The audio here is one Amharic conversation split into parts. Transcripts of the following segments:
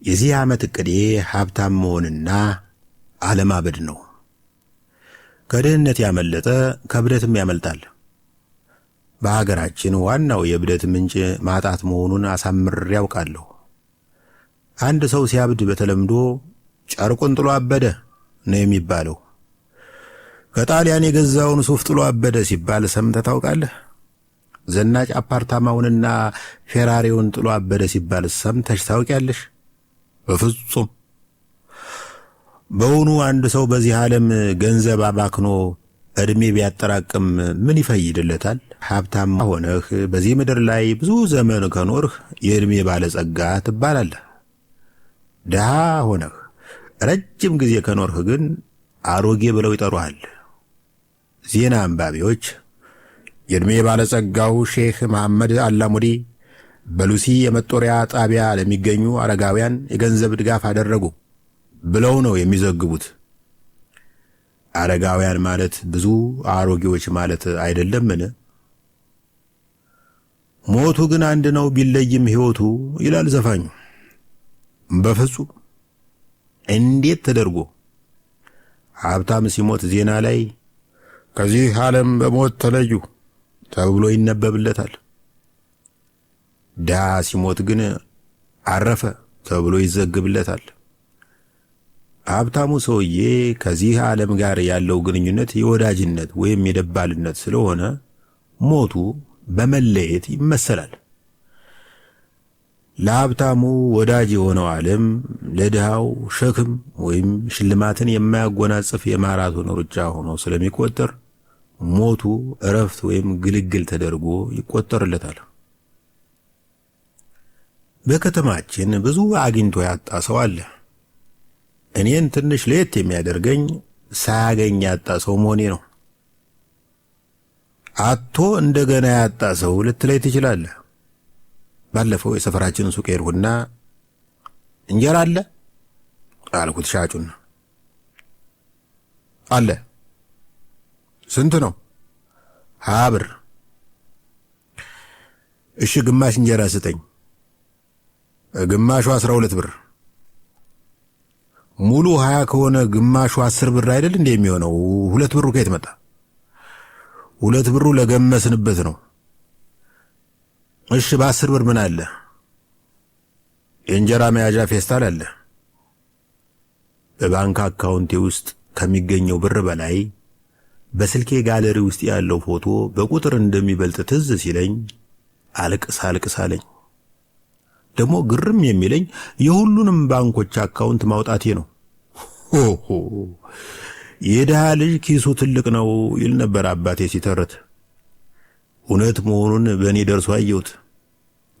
የዚህ ዓመት ዕቅዴ ሀብታም መሆንና አለማበድ ነው። ከድህነት ያመለጠ ከብደትም ያመልጣል። በሀገራችን ዋናው የብደት ምንጭ ማጣት መሆኑን አሳምሬ ያውቃለሁ። አንድ ሰው ሲያብድ በተለምዶ ጨርቁን ጥሎ አበደ ነው የሚባለው። ከጣሊያን የገዛውን ሱፍ ጥሎ አበደ ሲባል ሰምተህ ታውቃለህ? ዘናጭ አፓርታማውንና ፌራሪውን ጥሎ አበደ ሲባል ሰምተሽ ታውቂያለሽ? በፍጹም። በእውኑ አንድ ሰው በዚህ ዓለም ገንዘብ አባክኖ እድሜ ቢያጠራቅም ምን ይፈይድለታል? ሀብታም ሆነህ በዚህ ምድር ላይ ብዙ ዘመን ከኖርህ የእድሜ ባለጸጋ ትባላለህ። ድሃ ሆነህ ረጅም ጊዜ ከኖርህ ግን አሮጌ ብለው ይጠሩሃል። ዜና አንባቢዎች የእድሜ ባለጸጋው ሼህ መሐመድ አላሙዲ በሉሲ የመጦሪያ ጣቢያ ለሚገኙ አረጋውያን የገንዘብ ድጋፍ አደረጉ ብለው ነው የሚዘግቡት። አረጋውያን ማለት ብዙ አሮጌዎች ማለት አይደለምን? ሞቱ ግን አንድ ነው ቢለይም ሕይወቱ ይላል ዘፋኙ። በፍጹም። እንዴት ተደርጎ? ሀብታም ሲሞት ዜና ላይ ከዚህ ዓለም በሞት ተለዩ ተብሎ ይነበብለታል። ድሃ ሲሞት ግን አረፈ ተብሎ ይዘግብለታል። ሀብታሙ ሰውዬ ከዚህ ዓለም ጋር ያለው ግንኙነት የወዳጅነት ወይም የደባልነት ስለሆነ ሞቱ በመለየት ይመሰላል። ለሀብታሙ ወዳጅ የሆነው ዓለም ለድሃው ሸክም ወይም ሽልማትን የማያጎናጽፍ የማራቶን ሩጫ ሆኖ ስለሚቆጠር ሞቱ እረፍት ወይም ግልግል ተደርጎ ይቆጠርለታል። በከተማችን ብዙ አግኝቶ ያጣ ሰው አለ። እኔን ትንሽ ለየት የሚያደርገኝ ሳያገኝ ያጣ ሰው መሆኔ ነው። አቶ እንደገና ያጣ ሰው ልትለይ ትችላለህ። ባለፈው የሰፈራችን ሱቅ ሄድኩና እንጀራ አለ አልኩት ሻጩን። አለ። ስንት ነው? 20 ብር። እሺ ግማሽ እንጀራ ስጠኝ። ግማሹ 12 ብር። ሙሉ 20 ከሆነ ግማሹ 10 ብር አይደል እንዴ የሚሆነው? 2 ብሩ ከየት መጣ? 2 ብሩ ለገመስንበት ነው። እሺ በ10 ብር ምን አለ? የእንጀራ መያዣ ፌስታል አለ። በባንክ አካውንቴ ውስጥ ከሚገኘው ብር በላይ በስልኬ ጋለሪ ውስጥ ያለው ፎቶ በቁጥር እንደሚበልጥ ትዝ ሲለኝ አልቅስ አለኝ። ደግሞ ግርም የሚለኝ የሁሉንም ባንኮች አካውንት ማውጣቴ ነው። ሆሆ የድሃ ልጅ ኪሱ ትልቅ ነው ይል ነበር አባቴ ሲተረት። እውነት መሆኑን በእኔ ደርሶ አየሁት።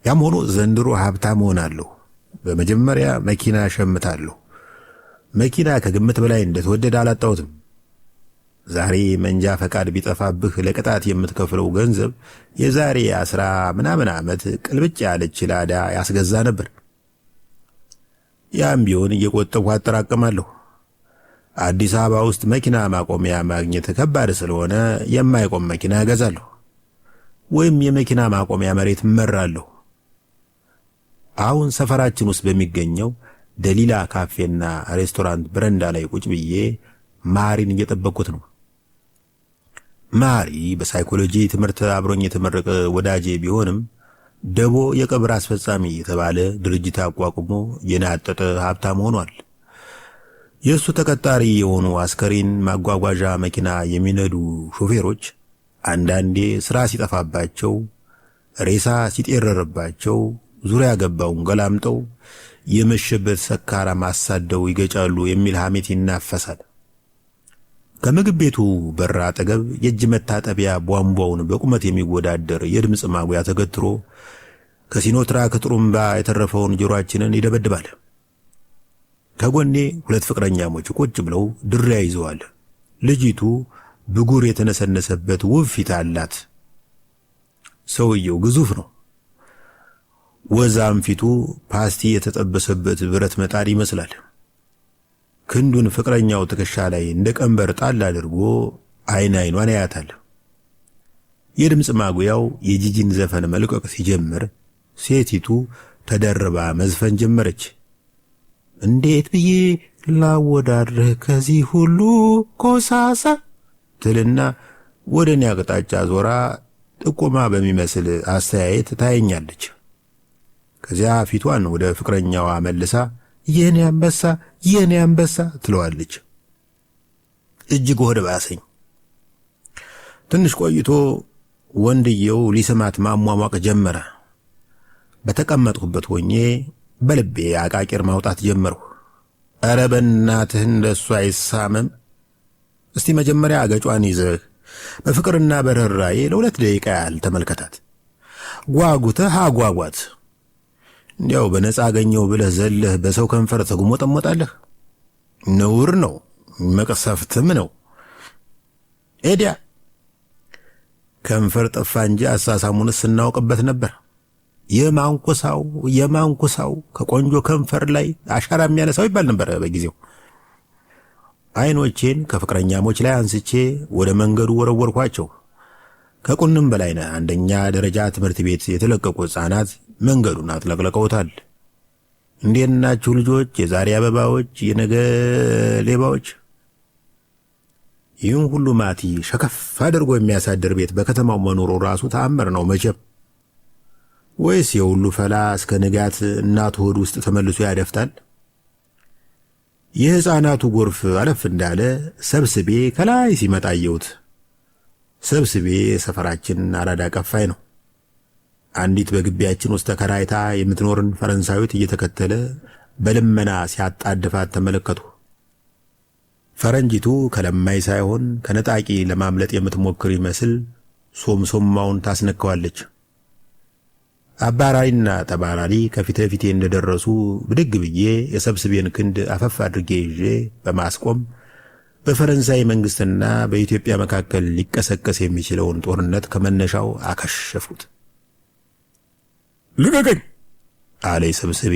ያም ሆኖ ዘንድሮ ሀብታም ሆናለሁ። በመጀመሪያ መኪና ሸምታለሁ። መኪና ከግምት በላይ እንደተወደደ አላጣሁትም። ዛሬ መንጃ ፈቃድ ቢጠፋብህ ለቅጣት የምትከፍለው ገንዘብ የዛሬ 10 ምናምን ዓመት ቅልብጭ ያለች ላዳ ያስገዛ ነበር። ያም ቢሆን እየቆጠብኩ አጠራቅማለሁ። አዲስ አበባ ውስጥ መኪና ማቆሚያ ማግኘት ከባድ ስለሆነ የማይቆም መኪና እገዛለሁ ወይም የመኪና ማቆሚያ መሬት እመራለሁ። አሁን ሰፈራችን ውስጥ በሚገኘው ደሊላ ካፌና ሬስቶራንት በረንዳ ላይ ቁጭ ብዬ ማሪን እየጠበቅኩት ነው። ማሪ በሳይኮሎጂ ትምህርት አብሮኝ የተመረቀ ወዳጄ ቢሆንም ደቦ የቀብር አስፈጻሚ የተባለ ድርጅት አቋቁሞ የናጠጠ ሀብታም ሆኗል። የእሱ ተቀጣሪ የሆኑ አስከሬን ማጓጓዣ መኪና የሚነዱ ሾፌሮች አንዳንዴ ስራ ሲጠፋባቸው፣ ሬሳ ሲጤረርባቸው ዙሪያ ገባውን ገላምጠው የመሸበት ሰካራም አሳደው ይገጫሉ የሚል ሐሜት ይናፈሳል። ከምግብ ቤቱ በር አጠገብ የእጅ መታጠቢያ ቧንቧውን በቁመት የሚወዳደር የድምፅ ማጉያ ተገትሮ ከሲኖትራክ ጥሩምባ የተረፈውን ጆሮአችንን ይደበድባል። ከጎኔ 2 ፍቅረኛሞች ቁጭ ብለው ድሪያ ይዘዋል። ልጅቱ ብጉር የተነሰነሰበት ውብ ፊት አላት። ሰውየው ግዙፍ ነው። ወዛም ፊቱ ፓስቲ የተጠበሰበት ብረት መጣድ ይመስላል። ክንዱን ፍቅረኛው ትከሻ ላይ እንደ ቀንበር ጣል አድርጎ አይኗን ያያታል። የድምፅ ማጉያው የጂጂን ዘፈን መልቀቅ ሲጀምር ሴቲቱ ተደርባ መዝፈን ጀመረች። እንዴት ብዬ ላወዳድርህ ከዚህ ሁሉ ኮሳሳ ትልና ወደ እኔ አቅጣጫ ዞራ ጥቆማ በሚመስል አስተያየት ታየኛለች። ከዚያ ፊቷን ወደ ፍቅረኛዋ መልሳ የኔ አንበሳ የኔ አንበሳ ትለዋለች። እጅግ ሆድ ባሰኝ። ትንሽ ቆይቶ ወንድየው ሊስማት ማሟሟቅ ጀመረ። በተቀመጥኩበት ሆኜ በልቤ አቃቂር ማውጣት ጀመርሁ። ኧረ በእናትህ እንደሱ አይሳምም። እስቲ መጀመሪያ አገጯን ይዘህ በፍቅርና በርህራሄ ለ2 ደቂቃ ያህል ተመልከታት። ጓጉተህ አጓጓት። እንዲያው በነፃ አገኘው ብለህ ዘለህ በሰው ከንፈር ተጉሞጠሞጣለህ። ነውር ነው፣ መቅሰፍትም ነው። ኤዲያ ከንፈር ጠፋ እንጂ አሳሳሙንስ ስናውቅበት ነበር። የማንኩሳው ከቆንጆ ከንፈር ላይ አሻራ የሚያነሳው ይባል ነበር በጊዜው። አይኖቼን ከፍቅረኛሞች ላይ አንስቼ ወደ መንገዱ ወረወርኳቸው። ከቁንም በላይነህ አንደኛ ደረጃ ትምህርት ቤት የተለቀቁ ሕፃናት መንገዱን አጥለቅልቀውታል። እንዴት ናችሁ ልጆች? የዛሬ አበባዎች፣ የነገ ሌባዎች። ይህን ሁሉ ማቲ ሸከፍ አድርጎ የሚያሳድር ቤት በከተማው መኖሩ ራሱ ተአምር ነው መቼም። ወይስ የሁሉ ፈላ እስከ ንጋት እናቱ ሆድ ውስጥ ተመልሶ ያደፍታል? የሕፃናቱ ጎርፍ አለፍ እንዳለ ሰብስቤ ከላይ ሲመጣ አየሁት። ሰብስቤ ሰፈራችን አራዳ ቀፋይ ነው። አንዲት በግቢያችን ውስጥ ተከራይታ የምትኖርን ፈረንሳዊት እየተከተለ በልመና ሲያጣድፋት ተመለከቱ። ፈረንጂቱ ከለማይ ሳይሆን ከነጣቂ ለማምለጥ የምትሞክር ይመስል ሶምሶማውን ታስነካዋለች። አባራሪና ተባራሪ ከፊት ለፊቴ እንደደረሱ ብድግ ብዬ የሰብስቤን ክንድ አፈፍ አድርጌ ይዤ በማስቆም በፈረንሳይ መንግስትና በኢትዮጵያ መካከል ሊቀሰቀስ የሚችለውን ጦርነት ከመነሻው አከሸፉት። ልቀቀኝ አለ ሰብስቤ።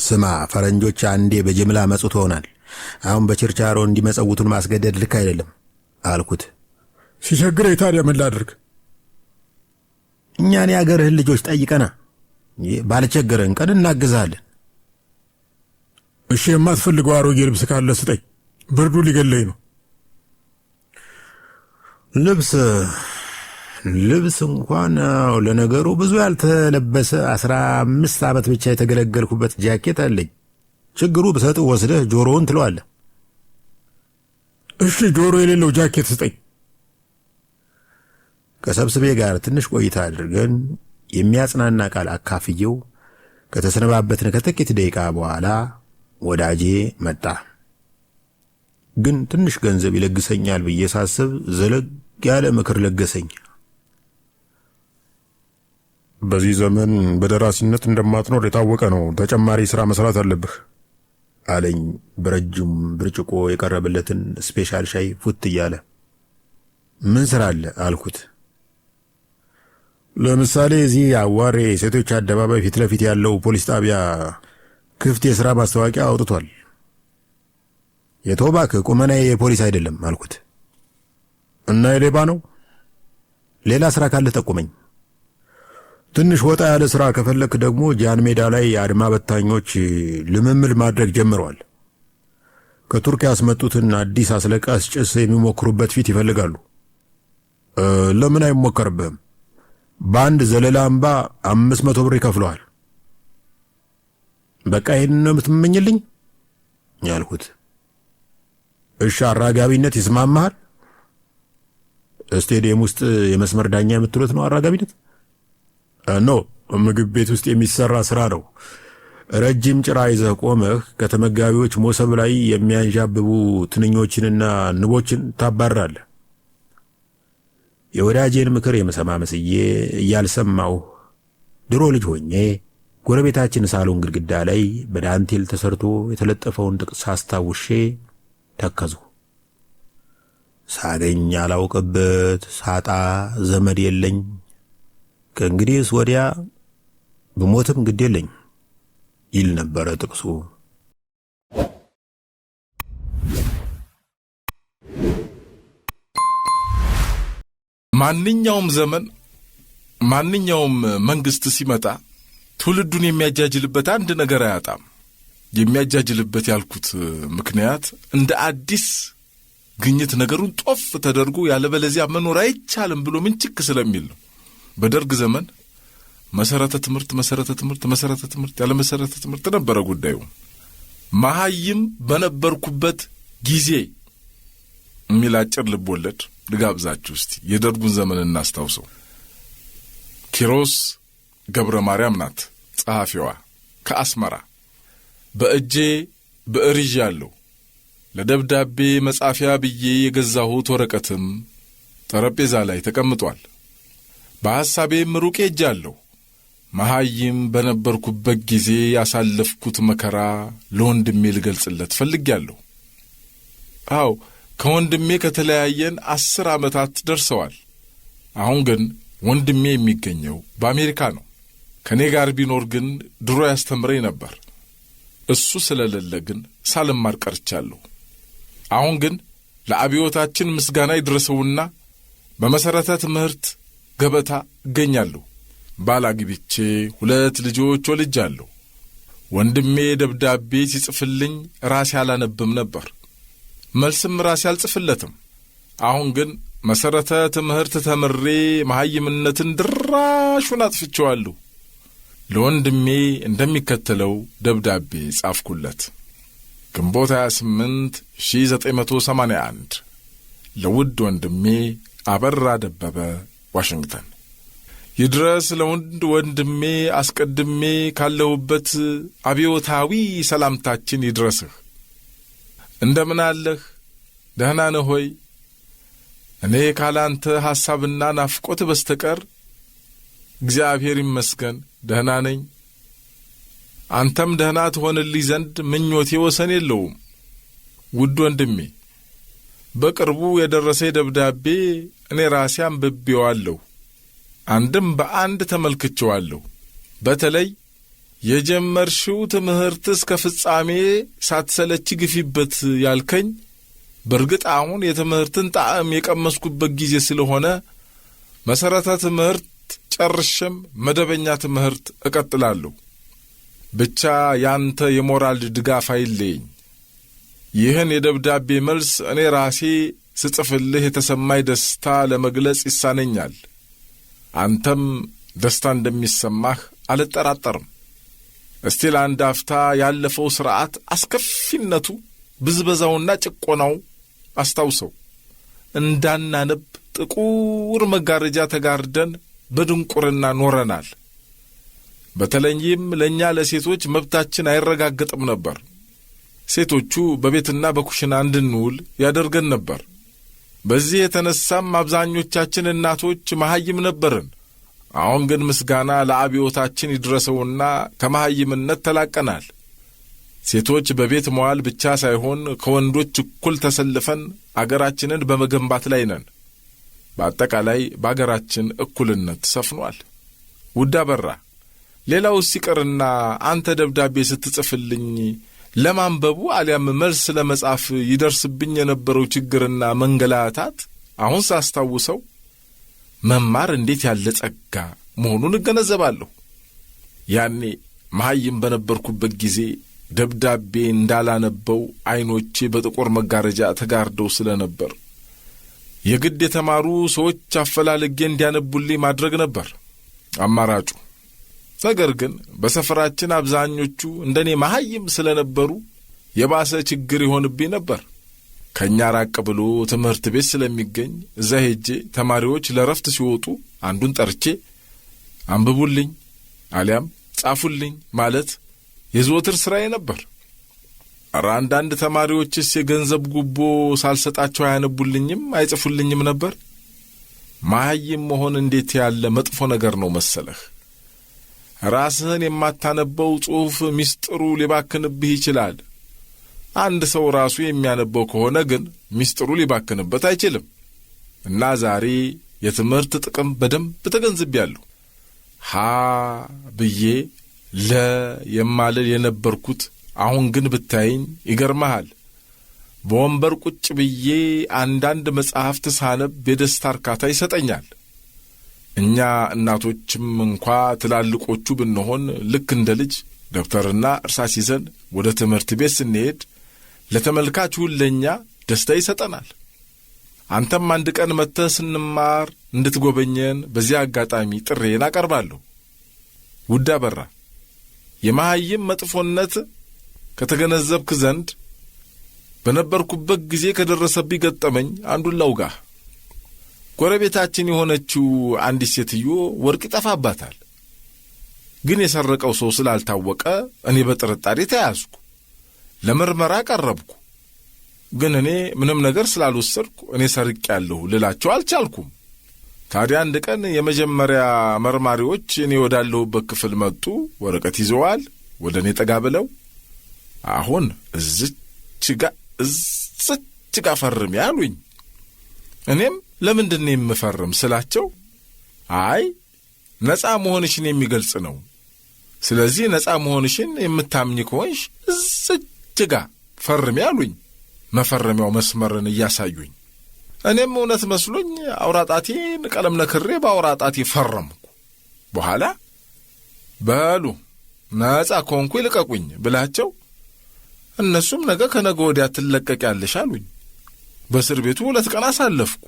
ስማ ፈረንጆች አንዴ በጅምላ መጹት ሆናል። አሁን በችርቻሮ እንዲመጸውቱን ማስገደድ ልክ አይደለም አልኩት። ሲቸግረኝ ታዲያ ምን ላድርግ? እኛን የአገርህን ልጆች ጠይቀና ባልቸገረን ቀን እናግዛለን። እሺ የማትፈልገው አሮጌ ልብስ ካለ ስጠኝ፣ ብርዱ ሊገለኝ ነው። ልብስ እንኳን ለነገሩ ብዙ ያልተለበሰ 15 ዓመት ብቻ የተገለገልኩበት ጃኬት አለኝ። ችግሩ ብሰጥ ወስደህ ጆሮውን ትለዋለህ። እሺ ጆሮ የሌለው ጃኬት ስጠኝ። ከሰብስቤ ጋር ትንሽ ቆይታ አድርገን የሚያጽናና ቃል አካፍየው ከተሰነባበትን ከጥቂት ደቂቃ በኋላ ወዳጄ መጣ። ግን ትንሽ ገንዘብ ይለግሰኛል ብዬ ሳስብ ዘለግ ያለ ምክር ለገሰኝ። በዚህ ዘመን በደራሲነት እንደማትኖር የታወቀ ነው። ተጨማሪ ሥራ መስራት አለብህ አለኝ በረጅም ብርጭቆ የቀረበለትን ስፔሻል ሻይ ፉት እያለ። ምን ሥራ አለ አልኩት። ለምሳሌ እዚህ አዋሬ ሴቶች አደባባይ ፊት ለፊት ያለው ፖሊስ ጣቢያ ክፍት የሥራ ማስታወቂያ አውጥቷል። የተውባክ ቁመናዬ የፖሊስ አይደለም አልኩት። እና የሌባ ነው? ሌላ ሥራ ካለ ጠቁመኝ። ትንሽ ወጣ ያለ ሥራ ከፈለክ ደግሞ ጃን ሜዳ ላይ አድማ በታኞች ልምምድ ማድረግ ጀምረዋል። ከቱርክ ያስመጡትን አዲስ አስለቃሽ ጭስ የሚሞክሩበት ፊት ይፈልጋሉ። ለምን አይሞከርብህም? በአንድ ዘለላ አምባ 500 ብር ይከፍለዋል። በቃ ይህን ነው የምትመኝልኝ ያልኩት። እሺ አራጋቢነት ይስማማሃል? ስቴዲየም ውስጥ የመስመር ዳኛ የምትሉት ነው አራጋቢነት? ኖ ምግብ ቤት ውስጥ የሚሰራ ሥራ ነው። ረጅም ጭራ ይዘህ ቆመህ ከተመጋቢዎች ሞሰብ ላይ የሚያንዣብቡ ትንኞችንና ንቦችን ታባራለህ። የወዳጄን ምክር የምሰማ መስዬ እያልሰማሁ ድሮ ልጅ ሆኜ ጎረቤታችን ሳሎን ግድግዳ ላይ በዳንቴል ተሰርቶ የተለጠፈውን ጥቅስ አስታውሼ ተከዙ። ሳገኝ አላውቅበት፣ ሳጣ ዘመድ የለኝ፣ ከእንግዲህስ ወዲያ ብሞትም ግድ የለኝ ይል ነበረ ጥቅሱ። ማንኛውም ዘመን ማንኛውም መንግስት ሲመጣ ትውልዱን የሚያጃጅልበት አንድ ነገር አያጣም። የሚያጃጅልበት ያልኩት ምክንያት እንደ አዲስ ግኝት ነገሩን ጦፍ ተደርጎ ያለበለዚያ መኖር አይቻልም ብሎ ምንጭክ ስለሚል ነው። በደርግ ዘመን መሰረተ ትምህርት ያለ መሰረተ ትምህርት ነበረ ጉዳዩ። መሐይም በነበርኩበት ጊዜ የሚል አጭር ልቦለድ ልጋብዛችሁ እስቲ። የደርጉን ዘመን እናስታውሰው። ኪሮስ ገብረ ማርያም ናት ጸሐፊዋ ከአስመራ። በእጄ ብዕር ይዣለሁ። ለደብዳቤ መጻፊያ ብዬ የገዛሁት ወረቀትም ጠረጴዛ ላይ ተቀምጧል። በሐሳቤም ሩቅ ሄጃለሁ። መሐይም በነበርኩበት ጊዜ ያሳለፍኩት መከራ ለወንድሜ ልገልጽለት ፈልጌያለሁ። አዎ ከወንድሜ ከተለያየን 10 ዓመታት ደርሰዋል። አሁን ግን ወንድሜ የሚገኘው በአሜሪካ ነው። ከኔ ጋር ቢኖር ግን ድሮ ያስተምረኝ ነበር። እሱ ስለሌለ ግን ሳልማር ቀርቻለሁ። አሁን ግን ለአብዮታችን ምስጋና ይድረሰውና በመሰረተ ትምህርት ገበታ እገኛለሁ። ባላግብቼ 2 ልጆች ወልጃለሁ። ወንድሜ ደብዳቤ ሲጽፍልኝ ራሴ አላነብም ነበር፣ መልስም ራሴ አልጽፍለትም። አሁን ግን መሰረተ ትምህርት ተምሬ መሐይምነትን ድራሹን አጥፍቼዋለሁ። ለወንድሜ እንደሚከተለው ደብዳቤ ጻፍኩለት። ግንቦት 28 1981 ለውድ ወንድሜ አበራ ደበበ ዋሽንግተን። ይድረስ ለውድ ወንድሜ አስቀድሜ ካለሁበት አብዮታዊ ሰላምታችን ይድረስህ። እንደምን አለህ? ደህና ነህ ሆይ? እኔ ካላንተ ሐሳብና ናፍቆት በስተቀር እግዚአብሔር ይመስገን ደህና ነኝ። አንተም ደህና ትሆንልኝ ዘንድ ምኞቴ ወሰን የለውም። ውድ ወንድሜ በቅርቡ የደረሰኝ ደብዳቤ እኔ ራሴ አንብቤዋለሁ፣ አንድም በአንድ ተመልክቼዋለሁ። በተለይ የጀመርሽው ትምህርት እስከ ፍጻሜ ሳትሰለች ግፊበት ያልከኝ በርግጥ አሁን የትምህርትን ጣዕም የቀመስኩበት ጊዜ ስለሆነ መሰረተ ትምህርት ጨርሼም መደበኛ ትምህርት እቀጥላለሁ። ብቻ ያንተ የሞራል ድጋፍ አይለየኝ። ይህን የደብዳቤ መልስ እኔ ራሴ ስጽፍልህ የተሰማኝ ደስታ ለመግለጽ ይሳነኛል። አንተም ደስታ እንደሚሰማህ አልጠራጠርም። እስቲ ለአንድ አፍታ ያለፈው ሥርዓት አስከፊነቱ፣ ብዝበዛውና ጭቆናው አስታውሰው። እንዳናነብ ጥቁር መጋረጃ ተጋርደን በድንቁርና ኖረናል። በተለይም ለእኛ ለሴቶች መብታችን አይረጋገጥም ነበር። ሴቶቹ በቤትና በኩሽና እንድንውል ያደርገን ነበር። በዚህ የተነሳም አብዛኞቻችን እናቶች መሐይም ነበርን። አሁን ግን ምስጋና ለአብዮታችን ይድረሰውና ከመሐይምነት ተላቀናል። ሴቶች በቤት መዋል ብቻ ሳይሆን ከወንዶች እኩል ተሰልፈን አገራችንን በመገንባት ላይ ነን። በአጠቃላይ በአገራችን እኩልነት ሰፍኗል። ውድ አበራ፣ ሌላው ሲቀርና አንተ ደብዳቤ ስትጽፍልኝ ለማንበቡ አሊያም መልስ ለመጻፍ ይደርስብኝ የነበረው ችግርና መንገላታት አሁን ሳስታውሰው መማር እንዴት ያለ ጸጋ መሆኑን እገነዘባለሁ። ያኔ መሐይም በነበርኩበት ጊዜ ደብዳቤ እንዳላነበው ዓይኖቼ በጥቁር መጋረጃ ተጋርደው ስለነበር የግድ የተማሩ ሰዎች አፈላልጌ እንዲያነቡልኝ ማድረግ ነበር አማራጩ። ነገር ግን በሰፈራችን አብዛኞቹ እንደኔ መሐይም ስለነበሩ የባሰ ችግር ይሆንብኝ ነበር። ከኛ ራቅ ብሎ ትምህርት ቤት ስለሚገኝ እዛ ሄጄ ተማሪዎች ለረፍት ሲወጡ አንዱን ጠርቼ አንብቡልኝ አሊያም ጻፉልኝ ማለት የዘወትር ስራዬ ነበር። አንዳንድ ተማሪዎችስ የገንዘብ ጉቦ ሳልሰጣቸው አያነቡልኝም፣ አይጽፉልኝም ነበር። መሐይም መሆን እንዴት ያለ መጥፎ ነገር ነው መሰለህ። ራስህን የማታነበው ጽሑፍ ሚስጥሩ ሊባክንብህ ይችላል። አንድ ሰው ራሱ የሚያነበው ከሆነ ግን ሚስጥሩ ሊባክንበት አይችልም። እና ዛሬ የትምህርት ጥቅም በደንብ ተገንዝቤያለሁ። ሀ ብዬ ለ የማልል የነበርኩት አሁን ግን ብታይኝ ይገርመሃል። በወንበር ቁጭ ብዬ አንዳንድ መጽሐፍት ሳነብ የደስታ እርካታ ይሰጠኛል። እኛ እናቶችም እንኳ ትላልቆቹ ብንሆን ልክ እንደ ልጅ ደብተርና እርሳስ ይዘን ወደ ትምህርት ቤት ስንሄድ ለተመልካቹ ለኛ ደስታ ይሰጠናል። አንተም አንድ ቀን መጥተህ ስንማር እንድትጎበኘን በዚህ አጋጣሚ ጥሬን አቀርባለሁ። ውድ አበራ፣ የመሃይም መጥፎነት ከተገነዘብክ ዘንድ በነበርኩበት ጊዜ ከደረሰብኝ ገጠመኝ አንዱን ላውጋህ። ጎረቤታችን የሆነችው አንዲት ሴትዮ ወርቅ ይጠፋባታል። ግን የሰረቀው ሰው ስላልታወቀ እኔ በጥርጣሬ ተያዝኩ። ለምርመራ ቀረብኩ። ግን እኔ ምንም ነገር ስላልወሰድኩ እኔ ሰርቄያለሁ ልላቸው አልቻልኩም። ታዲያ አንድ ቀን የመጀመሪያ መርማሪዎች እኔ ወዳለሁበት ክፍል መጡ። ወረቀት ይዘዋል። ወደ እኔ ጠጋ ብለው አሁን እዝች ጋ ፈርም ያሉኝ። እኔም ለምንድን ነው የምፈርም ስላቸው አይ ነፃ መሆንሽን የሚገልጽ ነው። ስለዚህ ነፃ መሆንሽን የምታምኝ ከሆንሽ እዝች ጋ ፈርም ያሉኝ። መፈረሚያው መስመርን እያሳዩኝ እኔም እውነት መስሎኝ አውራጣቴን ቀለም ነክሬ በአውራጣቴ ፈረምኩ። በኋላ በሉ ነፃ ከሆንኩ ይልቀቁኝ ብላቸው እነሱም ነገ ከነገ ወዲያ ትለቀቂያለሽ አሉኝ። በእስር ቤቱ 2 ቀን አሳለፍኩ።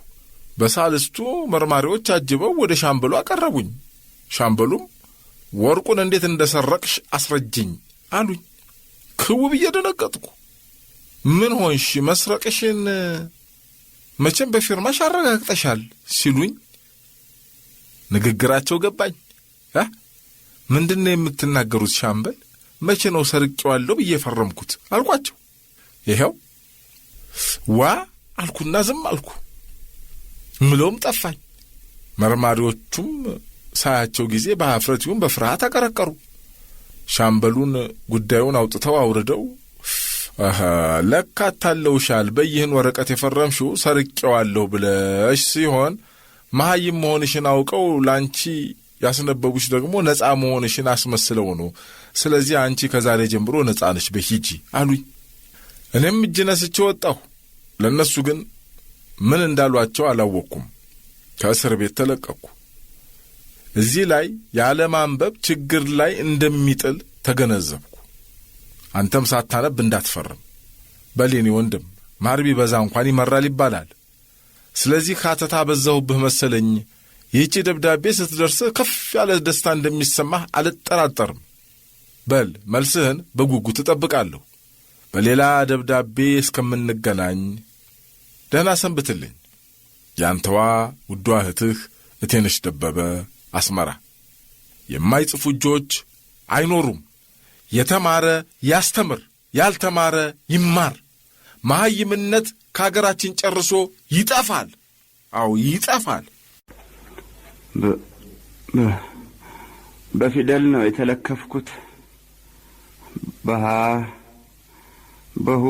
በሳልስቱ መርማሪዎች አጅበው ወደ ሻምበሉ አቀረቡኝ። ሻምበሉም ወርቁን እንዴት እንደሰረቅሽ አስረጅኝ አሉኝ። ክው ብዬ ደነገጥኩ። ምን ሆንሽ? መስረቅሽን መቼም በፊርማሽ አረጋግጠሻል ሲሉኝ ንግግራቸው ገባኝ። ምንድነው የምትናገሩት ሻምበል? መቼ ነው ሰርቄዋለሁ ብዬ ፈረምኩት አልኳቸው። ይሄው ዋ አልኩና ዝም አልኩ። ምለውም ጠፋኝ። መርማሪዎቹም ሳያቸው ጊዜ በአፍረት ይሁን በፍርሃት አቀረቀሩ። ሻምበሉን ጉዳዩን አውጥተው አውርደው ለካ ታለውሻል፣ በይህን ወረቀት የፈረምሽው ሰርቄዋለሁ ብለሽ ሲሆን መሃይም መሆንሽን አውቀው ላንቺ ያስነበቡሽ ደግሞ ነፃ መሆንሽን አስመስለው ነው። ስለዚህ አንቺ ከዛሬ ጀምሮ ነፃ ነሽ፣ በሂጂ አሉኝ። እኔም እጅ ነስቼ ወጣሁ። ለነሱ ግን ምን እንዳሏቸው አላወቅኩም። ከእስር ቤት ተለቀቅኩ። እዚህ ላይ ያለ ማንበብ ችግር ላይ እንደሚጥል ተገነዘብኩ። አንተም ሳታነብ እንዳትፈርም። በሌኒ ወንድም ማር ቢበዛ እንኳን ይመራል ይባላል። ስለዚህ ካተታ በዛሁብህ መሰለኝ። ይህቺ ደብዳቤ ስትደርስ ከፍ ያለ ደስታ እንደሚሰማህ አልጠራጠርም። በል መልስህን በጉጉት እጠብቃለሁ። በሌላ ደብዳቤ እስከምንገናኝ ደህና ሰንብትልኝ። ያንተዋ ውዷ እህትህ እቴነሽ ደበበ፣ አስመራ። የማይጽፉ እጆች አይኖሩም። የተማረ ያስተምር፣ ያልተማረ ይማር። መሃይምነት ከሀገራችን ጨርሶ ይጠፋል። አዎ ይጠፋል። በፊደል ነው የተለከፍኩት። በሃ በሁ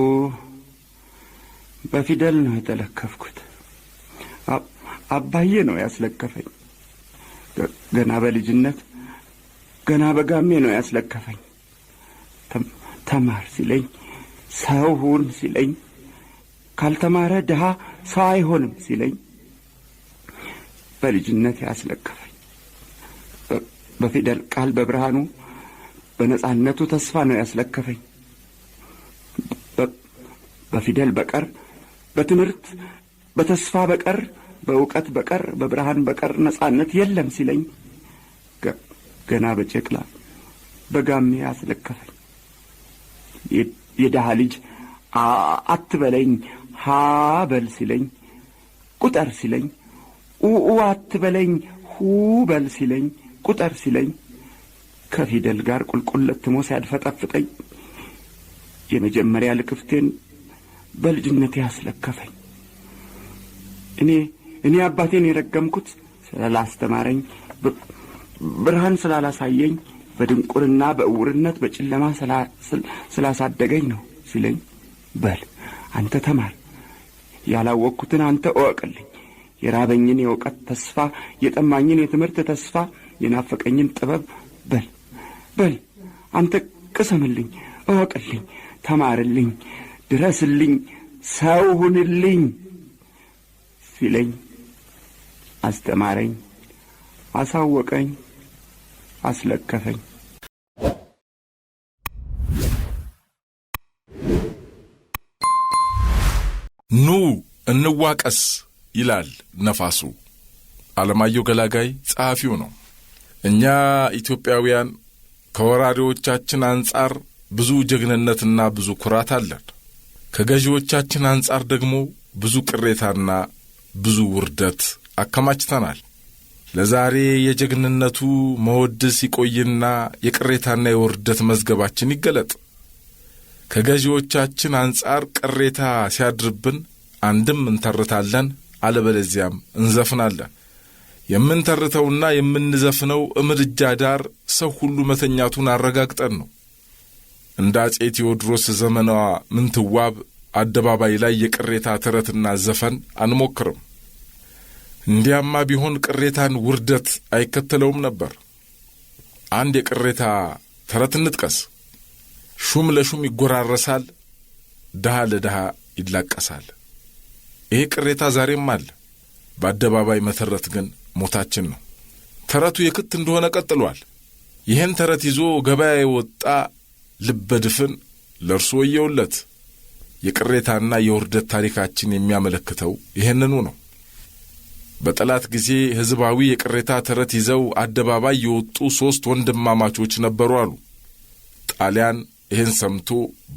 በፊደል ነው የተለከፍኩት። አባዬ ነው ያስለከፈኝ። ገና በልጅነት ገና በጋሜ ነው ያስለከፈኝ። ተማር ሲለኝ፣ ሰው ሁን ሲለኝ፣ ካልተማረ ድሃ ሰው አይሆንም ሲለኝ በልጅነት ያስለከፈኝ። በፊደል ቃል በብርሃኑ በነጻነቱ ተስፋ ነው ያስለከፈኝ። በፊደል በቀር በትምህርት በተስፋ በቀር በእውቀት በቀር በብርሃን በቀር ነጻነት የለም ሲለኝ ገና በጨቅላ በጋሜ ያስለከፈኝ። የደሃ ልጅ አትበለኝ ሃ በል ሲለኝ፣ ቁጠር ሲለኝ፣ አትበለኝ ሁ በል ሲለኝ፣ ቁጠር ሲለኝ ከፊደል ጋር ቁልቁል ለትሞ ሲያድፈጠፍጠኝ የመጀመሪያ ልክፍቴን በልጅነቴ ያስለከፈኝ። እኔ አባቴን የረገምኩት ስላላስተማረኝ፣ ብርሃን ስላላሳየኝ፣ በድንቁርና በእውርነት በጨለማ ስላሳደገኝ ነው ሲለኝ፣ በል አንተ ተማር፣ ያላወቅኩትን አንተ እወቅልኝ፣ የራበኝን የእውቀት ተስፋ፣ የጠማኝን የትምህርት ተስፋ፣ የናፈቀኝን ጥበብ በል አንተ ቅሰምልኝ፣ እወቅልኝ፣ ተማርልኝ፣ ድረስልኝ፣ ሰው ሁንልኝ ሲለኝ አስተማረኝ፣ አሳወቀኝ፣ አስለከፈኝ። ኑ እንዋቀስ ይላል ነፋሱ። አለማየሁ ገላጋይ ጸሐፊው ነው። እኛ ኢትዮጵያውያን ከወራሪዎቻችን አንጻር ብዙ ጀግንነትና ብዙ ኩራት አለን። ከገዢዎቻችን አንጻር ደግሞ ብዙ ቅሬታና ብዙ ውርደት አከማችተናል። ለዛሬ የጀግንነቱ መወድስ ይቆይና የቅሬታና የውርደት መዝገባችን ይገለጥ። ከገዢዎቻችን አንጻር ቅሬታ ሲያድርብን አንድም እንተርታለን፣ አለበለዚያም እንዘፍናለን። የምንተርተውና የምንዘፍነው እምድጃ ዳር ሰው ሁሉ መተኛቱን አረጋግጠን ነው። እንደ አጼ ቴዎድሮስ ዘመኗ ምንትዋብ አደባባይ ላይ የቅሬታ ተረትና ዘፈን አንሞክርም። እንዲያማ ቢሆን ቅሬታን ውርደት አይከተለውም ነበር። አንድ የቅሬታ ተረት እንጥቀስ። ሹም ለሹም ይጎራረሳል፣ ድሃ ለድሃ ይላቀሳል። ይሄ ቅሬታ ዛሬም አለ። በአደባባይ መተረት ግን ሞታችን ነው። ተረቱ የክት እንደሆነ ቀጥሏል። ይህን ተረት ይዞ ገበያ የወጣ ልበድፍን ለእርሱ ወየውለት። የቅሬታና የውርደት ታሪካችን የሚያመለክተው ይህንኑ ነው። በጠላት ጊዜ ሕዝባዊ የቅሬታ ተረት ይዘው አደባባይ የወጡ 3 ወንድማማቾች ነበሩ አሉ። ጣሊያን ይህን ሰምቶ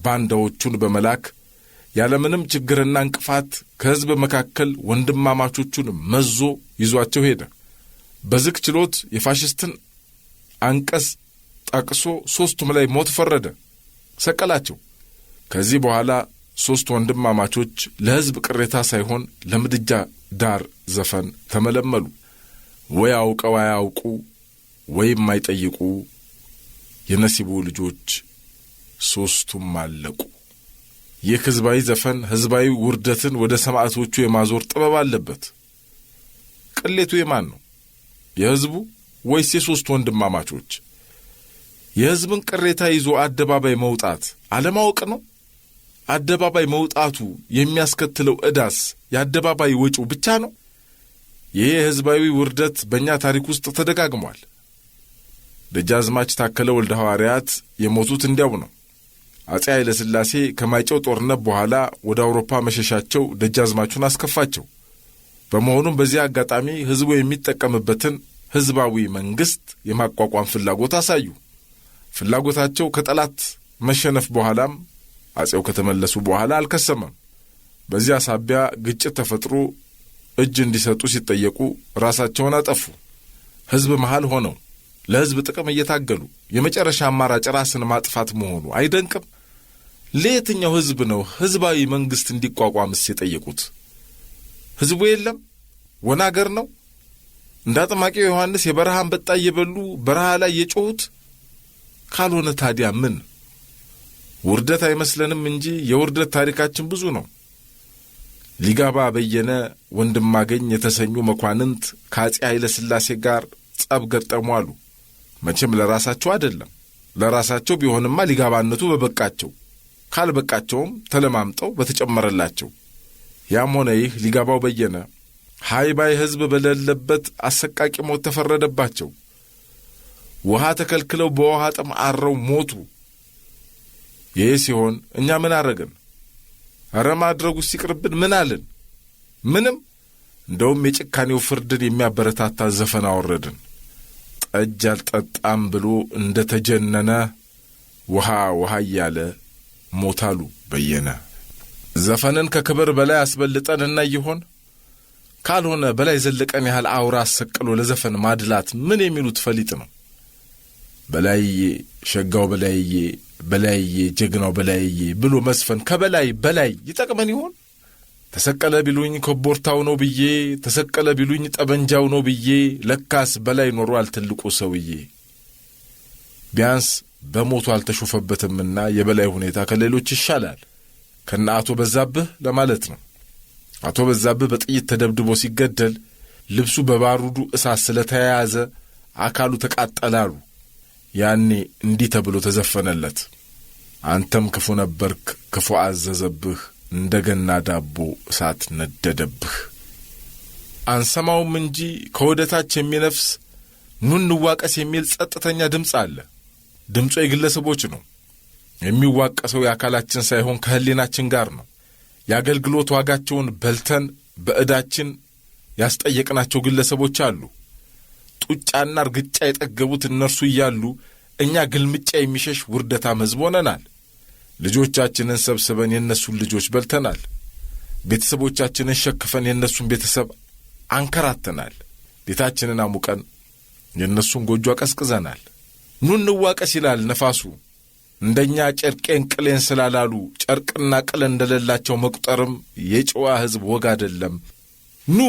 ባንዳዎቹን በመላክ ያለምንም ችግርና እንቅፋት ከሕዝብ መካከል ወንድማማቾቹን መዞ ይዟቸው ሄደ። በዝግ ችሎት የፋሽስትን አንቀጽ ጠቅሶ 3ቱም ላይ ሞት ፈረደ፣ ሰቀላቸው። ከዚህ በኋላ 3 ወንድማማቾች ለሕዝብ ቅሬታ ሳይሆን ለምድጃ ዳር ዘፈን ተመለመሉ። ወይ አውቀው አያውቁ ወይም አይጠይቁ፣ የነሲቡ ልጆች 3ቱም አለቁ። ይህ ሕዝባዊ ዘፈን ሕዝባዊ ውርደትን ወደ ሰማዕቶቹ የማዞር ጥበብ አለበት። ቅሌቱ የማን ነው? የሕዝቡ ወይስ የ3 ወንድማማቾች? የሕዝብን ቅሬታ ይዞ አደባባይ መውጣት አለማወቅ ነው? አደባባይ መውጣቱ የሚያስከትለው ዕዳስ የአደባባይ ወጪው ብቻ ነው? ይህ ሕዝባዊ ውርደት በእኛ ታሪክ ውስጥ ተደጋግሟል። ደጃዝማች ታከለ ወልደ ሐዋርያት የሞቱት እንዲያው ነው። አጼ ኃይለ ሥላሴ ከማይጨው ጦርነት በኋላ ወደ አውሮፓ መሸሻቸው ደጃዝማቹን አስከፋቸው። በመሆኑም በዚህ አጋጣሚ ሕዝቡ የሚጠቀምበትን ሕዝባዊ መንግሥት የማቋቋም ፍላጎት አሳዩ። ፍላጎታቸው ከጠላት መሸነፍ በኋላም አጼው ከተመለሱ በኋላ አልከሰመም። በዚያ ሳቢያ ግጭት ተፈጥሮ እጅ እንዲሰጡ ሲጠየቁ ራሳቸውን አጠፉ። ሕዝብ መሃል ሆነው ለሕዝብ ጥቅም እየታገሉ የመጨረሻ አማራጭ ራስን ማጥፋት መሆኑ አይደንቅም? ለየትኛው ሕዝብ ነው ሕዝባዊ መንግሥት እንዲቋቋምስ የጠየቁት? ሕዝቡ የለም? ወናገር ነው? እንደ አጥማቂው ዮሐንስ የበረሃ አንበጣ እየበሉ በረሃ ላይ የጮኹት? ካልሆነ ታዲያ ምን? ውርደት አይመስለንም እንጂ የውርደት ታሪካችን ብዙ ነው። ሊጋባ በየነ፣ ወንድማገኝ የተሰኙ መኳንንት ከአጼ ኃይለ ሥላሴ ጋር ጸብ ገጠሙ አሉ። መቼም ለራሳቸው አይደለም። ለራሳቸው ቢሆንማ ሊጋባነቱ በበቃቸው፣ ካልበቃቸውም ተለማምጠው በተጨመረላቸው። ያም ሆነ ይህ ሊጋባው በየነ ሃይባይ ሕዝብ በሌለበት አሰቃቂ ሞት ተፈረደባቸው። ውሃ ተከልክለው በውሃ ጥም አረው ሞቱ። ይህ ሲሆን እኛ ምን አረግን? ኧረ ማድረጉ ሲቅርብን ምን አልን? ምንም። እንደውም የጭካኔው ፍርድን የሚያበረታታ ዘፈን አወረድን። ጠጅ አልጠጣም ብሎ እንደ ተጀነነ ውሃ ውሃ እያለ ሞታሉ በየነ። ዘፈንን ከክብር በላይ አስበልጠን እና ይሆን? ካልሆነ በላይ ዘለቀን ያህል አውራ አሰቅሎ ለዘፈን ማድላት ምን የሚሉት ፈሊጥ ነው? በላይዬ ሸጋው በላይዬ በላይዬ ጀግናው በላይዬ ብሎ መስፈን ከበላይ በላይ ይጠቅመን ይሆን? ተሰቀለ ቢሉኝ ኮቦርታው ነው ብዬ፣ ተሰቀለ ቢሉኝ ጠበንጃው ነው ብዬ፣ ለካስ በላይ ኖሯል ትልቁ ሰውዬ። ቢያንስ በሞቱ አልተሾፈበትምና የበላይ ሁኔታ ከሌሎች ይሻላል። ከነ አቶ በዛብህ ለማለት ነው። አቶ በዛብህ በጥይት ተደብድቦ ሲገደል ልብሱ በባሩዱ እሳት ስለተያያዘ አካሉ ተቃጠላሉ። ያኔ እንዲህ ተብሎ ተዘፈነለት። አንተም ክፉ ነበርክ፣ ክፉ አዘዘብህ፣ እንደገና ዳቦ እሳት ነደደብህ። አንሰማውም እንጂ ከወደታች የሚነፍስ ኑ እንዋቀስ የሚል ጸጥተኛ ድምፅ አለ። ድምፁ የግለሰቦች ነው። የሚዋቀሰው የአካላችን ሳይሆን ከህሊናችን ጋር ነው። የአገልግሎት ዋጋቸውን በልተን በዕዳችን ያስጠየቅናቸው ግለሰቦች አሉ። ጡጫና እርግጫ የጠገቡት እነርሱ እያሉ እኛ ግልምጫ የሚሸሽ ውርደታም ሕዝብ ሆነናል። ልጆቻችንን ሰብስበን የእነሱን ልጆች በልተናል። ቤተሰቦቻችንን ሸክፈን የእነሱን ቤተሰብ አንከራተናል። ቤታችንን አሙቀን የእነሱን ጎጆ አቀዝቅዘናል። ኑ እንዋቀስ ይላል ነፋሱ። እንደኛ ጨርቄን ቅሌን ስላላሉ ጨርቅና ቅል እንደሌላቸው መቁጠርም የጨዋ ሕዝብ ወግ አይደለም። ኑ